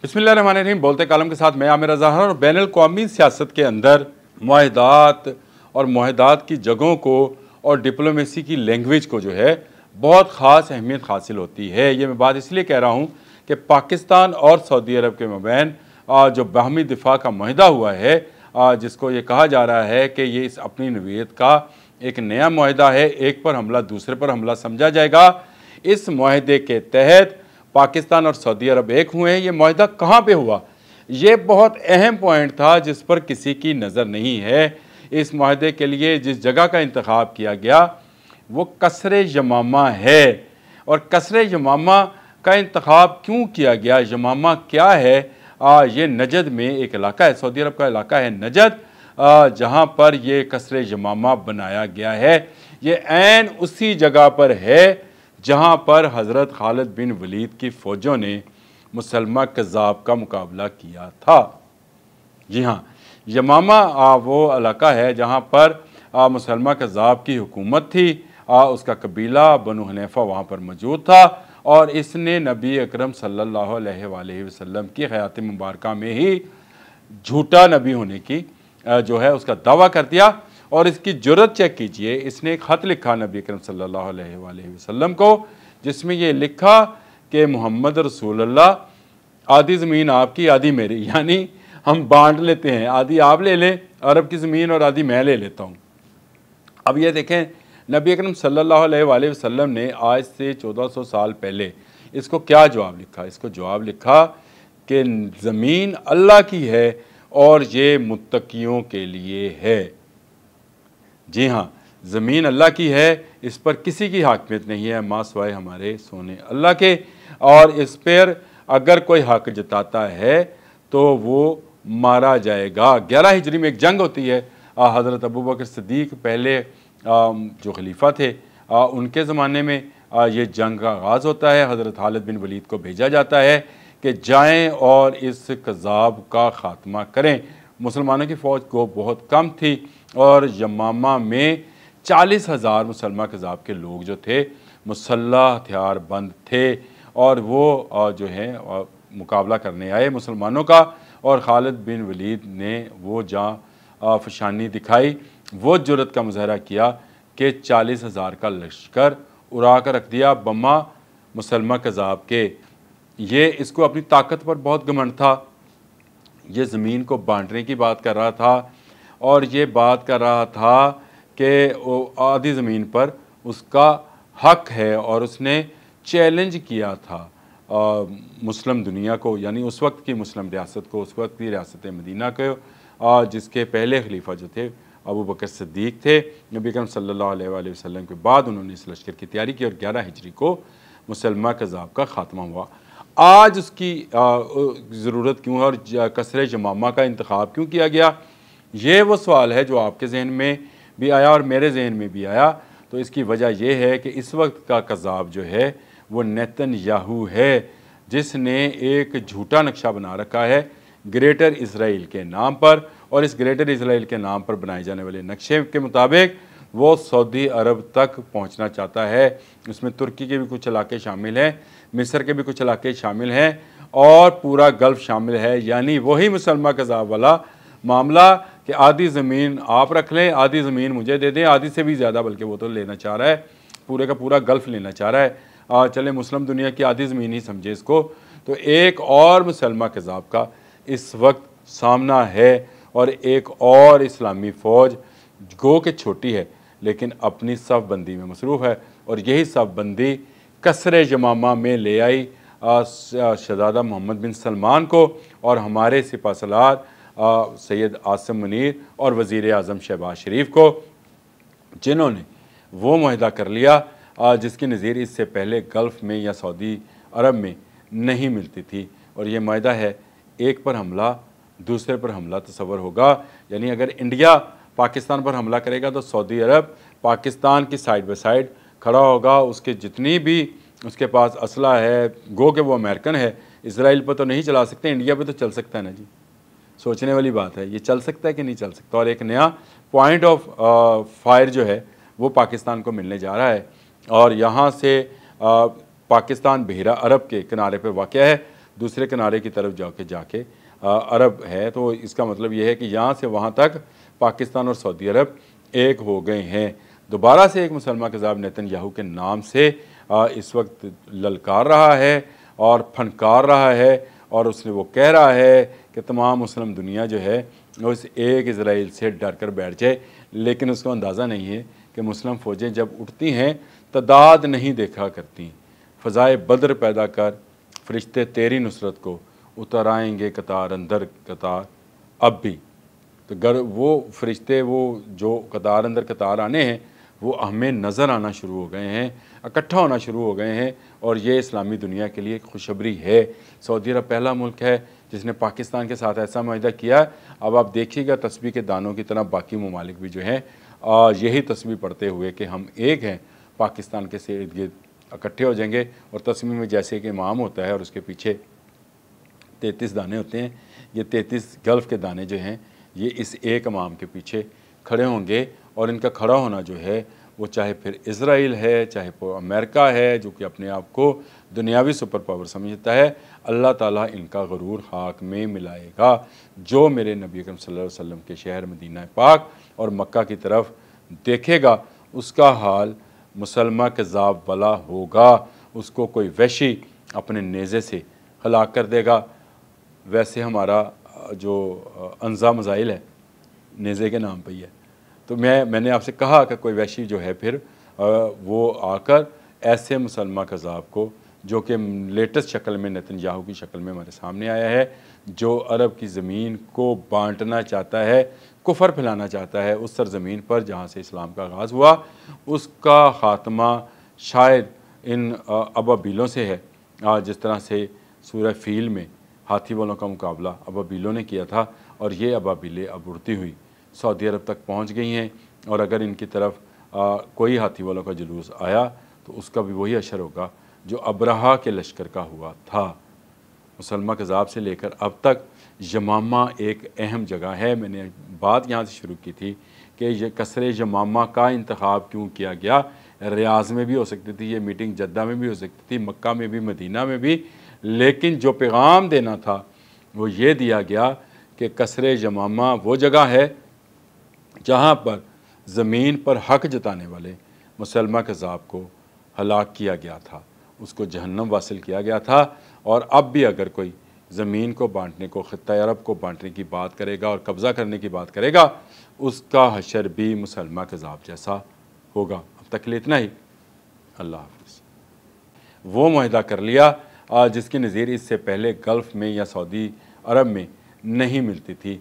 बिस्मिल्लाहिर्रहमानिर्रहीम। बोलते कालम के साथ मैं आमिर रज़ा और बैनुल-अक़वामी सियासत के अंदर मुआहदात और मुआहदात की जगहों को और डिप्लोमेसी की लैंग्वेज को जो है बहुत ख़ास अहमियत हासिल होती है। ये मैं बात इसलिए कह रहा हूँ कि पाकिस्तान और सऊदी अरब के मबैन जो बाहमी दिफा का मुआहदा हुआ है, जिसको ये कहा जा रहा है कि ये इस अपनी नवीयत का एक नया मुआहदा है, एक पर हमला दूसरे पर हमला समझा जाएगा। इस मुआहदे के तहत पाकिस्तान और सऊदी अरब एक हुए हैं। ये मुआहदा कहाँ पे हुआ, ये बहुत अहम पॉइंट था जिस पर किसी की नज़र नहीं है। इस मुआहदे के लिए जिस जगह का इंतखाब किया गया वो कसरे यमामा है। और कसरे यमामा का इंतखाब क्यों किया गया, यमामा क्या है? ये नजद में एक इलाका है, सऊदी अरब का इलाका है नजद, जहाँ पर ये कसरे यमामा बनाया गया है। ये ऐन उसी जगह पर है जहाँ पर हज़रत खालिद बिन वलीद की फ़ौजों ने मुसलमा कज़्ज़ाब का मुकाबला किया था। जी हाँ, यमामा वो इलाका है जहाँ पर मुसलमा कज़्ज़ाब की हुकूमत थी। उसका कबीला बनु हनीफ़ा वहाँ पर मौजूद था और इसने नबी अकरम सल्लल्लाहु अलैहि वसल्लम की हयात मुबारका में ही झूठा नबी होने की जो है उसका दावा कर दिया। और इसकी जुर्रत चेक कीजिए, इसने एक ख़त लिखा नबी अकरम सल्लल्लाहु अलैहि वसल्लम को, जिसमें ये लिखा कि मोहम्मद रसूलुल्लाह आधी ज़मीन आपकी आधी मेरी, यानी हम बांट लेते हैं, आधी आप ले लें अरब की ज़मीन और आधी मैं ले लेता हूँ। अब ये देखें, नबी अकरम सल्लल्लाहु अलैहि वसल्लम ने आज से 1400 साल पहले इसको क्या जवाब लिखा? इसको जवाब लिखा कि ज़मीन अल्लाह की है और ये मुत्तकियों के लिए है। जी हाँ, ज़मीन अल्लाह की है, इस पर किसी की हाकिमियत नहीं है माँ सिवाय हमारे सोने अल्लाह के। और इस पर अगर कोई हक जताता है तो वो मारा जाएगा। 11 हिजरी में एक जंग होती है, हज़रत अबू बकर सिद्दीक़ पहले जो खलीफा थे उनके ज़माने में ये जंग का आगाज़ होता है। हज़रत खालिद बिन वलीद को भेजा जाता है कि जाएं और इस कज़्ज़ाब का ख़ात्मा करें। मुसलमानों की फ़ौज को बहुत कम थी और यमामा में 40,000 मुसलमान कज़्ज़ाब के लोग जो थे मुसल्लह हथियार बंद थे और वो जो है मुकाबला करने आए मुसलमानों का। और खालिद बिन वलीद ने वो जहाँ फशानी दिखाई, वो जुर्रत का मुज़ाहरा किया कि 40,000 का लश्कर उड़ा कर रख दिया बम्मा मुसलमान कज़्ज़ाब के। ये इसको अपनी ताकत पर बहुत घमंड था। ये ज़मीन को बांटने की बात कर रहा था और ये बात कर रहा था कि आधी ज़मीन पर उसका हक है। और उसने चैलेंज किया था मुस्लिम दुनिया को, यानी उस वक्त की मुस्लिम रियासत को, उस वक्त की रियासत मदीना को, जिसके पहले खलीफा जो थे अबू बकर सिद्दीक़ थे। नबी अकरम सल्लल्लाहु अलैहि वसल्लम के बाद उन्होंने इस लश्कर की तैयारी की और 11 हिजरी को मुसलमा कज़्ज़ाब का ख़ात्मा हुआ। आज उसकी ज़रूरत क्यों है और कसरे यमामा का इंतखाब क्यों किया गया, ये वो सवाल है जो आपके जहन में भी आया और मेरे जहन में भी आया। तो इसकी वजह यह है कि इस वक्त का कज़्ज़ाब जो है वो नेतन्याहू है, जिसने एक झूठा नक्शा बना रखा है ग्रेटर इसराइल के नाम पर। और इस ग्रेटर इसराइल के नाम पर बनाए जाने वाले नक्शे के मुताबिक वो सऊदी अरब तक पहुंचना चाहता है। उसमें तुर्की के भी कुछ इलाके शामिल हैं, मिस्र के भी कुछ इलाके शामिल हैं और पूरा गल्फ़ शामिल है। यानी वही मुसलमान कज़्ज़ाब वाला मामला कि आधी ज़मीन आप रख लें, आधी ज़मीन मुझे दे दें, आधी से भी ज़्यादा, बल्कि वो तो लेना चाह रहा है, पूरे का पूरा गल्फ़ लेना चाह रहा है। चले मुस्लिम दुनिया की आधी ज़मीन ही समझे इसको। तो एक और मुसलमान कज़्ज़ाब का इस वक्त सामना है और एक और इस्लामी फ़ौज गो के छोटी है लेकिन अपनी सफ़ बंदी में मसरूफ़ है। और यही सफ़ बंदी कसरे यमामा में ले आई शहज़ादा मोहम्मद बिन सलमान को और हमारे सिपहसालार सैयद आसिम मुनीर और वज़ीर आज़म शहबाज शरीफ को, जिन्होंने वो मुआहदा कर लिया जिसकी नज़ीर इससे पहले गल्फ़ में या सऊदी अरब में नहीं मिलती थी। और ये मुआहदा है एक पर हमला दूसरे पर हमला तस्वर होगा। यानी अगर इंडिया पाकिस्तान पर हमला करेगा तो सऊदी अरब पाकिस्तान की साइड बाय साइड खड़ा होगा। उसके जितनी भी उसके पास असला है, गो के वो अमेरिकन है, इसराइल पर तो नहीं चला सकते, इंडिया पर तो चल सकता है ना जी। सोचने वाली बात है, ये चल सकता है कि नहीं चल सकता। और एक नया पॉइंट ऑफ फायर जो है वो पाकिस्तान को मिलने जा रहा है। और यहाँ से पाकिस्तान बहरा अरब के किनारे पर वाक़ है। दूसरे किनारे की तरफ जाके अरब है। तो इसका मतलब ये है कि यहाँ से वहाँ तक पाकिस्तान और सऊदी अरब एक हो गए हैं। दोबारा से एक मुसलमान कज़ाब नेतन्याहू के नाम से इस वक्त ललकार रहा है और फनकार रहा है, और उसने वो कह रहा है कि तमाम मुस्लिम दुनिया जो है वो इस एक इसराइल से डर कर बैठ जाए। लेकिन उसको अंदाज़ा नहीं है कि मुस्लिम फ़ौजें जब उठती हैं तादाद नहीं देखा करती। फ़ज़ाए बद्र पैदा कर फ़रिश्ते तेरी नुसरत को उतर आएंगे कतार अंदर कतार अब भी। तो गर वो फ़रिश्ते वो जो कतार अंदर कतार आने हैं वो हमें नज़र आना शुरू हो गए हैं, इकट्ठा होना शुरू हो गए हैं, और ये इस्लामी दुनिया के लिए खुशखबरी है। सऊदी अरब पहला मुल्क है जिसने पाकिस्तान के साथ ऐसा मुआहदा किया। अब आप देखिएगा तस्बीह के दानों की तरह बाकी ममालिक भी जो हैं यही तस्बीह पढ़ते हुए कि हम एक हैं, पाकिस्तान के से इर्द गिर्द इकट्ठे हो जाएंगे। और तस्बीह में जैसे कि इमाम होता है और उसके पीछे 33 दाने होते हैं, ये 33 गल्फ़ के दाने जो हैं ये इस एक इमाम के पीछे खड़े होंगे। और इनका खड़ा होना जो है वो चाहे फिर इसराइल है, चाहे अमेरिका है जो कि अपने आप को दुनियावी सुपर पावर समझता है, अल्लाह ताला इनका गरूर खाक में मिलाएगा। जो मेरे नबी अकरम सल्लल्लाहु अलैहि वसल्लम के शहर मदीना पाक और मक्का की तरफ देखेगा उसका हाल मुसलमा कज़ाब वाला होगा। उसको कोई वैशी अपने नेज़े से हलाक कर देगा। वैसे हमारा जो अनज़ा मज़ाइल है नेज़े के नाम पर ही है। तो मैंने आपसे कहा कि कोई वैशी जो है फिर वो आकर ऐसे मुसलमान कज़ाब को जो कि लेटेस्ट शक्ल में नेतन्याहू की शक्ल में हमारे सामने आया है, जो अरब की ज़मीन को बांटना चाहता है, कुफर फैलाना चाहता है उस सरज़मीन पर जहाँ से इस्लाम का आगाज़ हुआ, उसका ख़ात्मा शायद इन अबाबीलों से है। जिस तरह से सूरह फ़ील में हाथी वालों का मुकाबला अबाबीलों ने किया था, और ये अबाबीलें अब उड़ती हुई सऊदी अरब तक पहुंच गई हैं। और अगर इनकी तरफ कोई हाथी वालों का जुलूस आया तो उसका भी वही असर होगा जो अबरहा के लश्कर का हुआ था। मुसलमा कज़ाब से लेकर अब तक यमामा एक अहम जगह है। मैंने बात यहाँ से शुरू की थी कि ये कसरे यमामा का इंतखाब क्यों किया गया। रियाज़ में भी हो सकती थी ये मीटिंग, जद्दा में भी हो सकती थी, मक्का में भी, मदीना में भी, लेकिन जो पैगाम देना था वो ये दिया गया कि कसरे यमामा वो जगह है जहाँ पर ज़मीन पर हक जताने वाले मुसलमा कज़ाब को हलाक किया गया था, उसको जहन्नम वासिल किया गया था। और अब भी अगर कोई ज़मीन को बांटने को, ख़ित्ता अरब को बांटने की बात करेगा और कब्ज़ा करने की बात करेगा, उसका हशर भी मुसलमा कज़ाब जैसा होगा। अब तक के लिए इतना ही। अल्लाह हाफ़िज़। वो मुआहदा कर लिया जिसकी नज़ीर इससे पहले गल्फ़ में या सऊदी अरब में नहीं मिलती थी।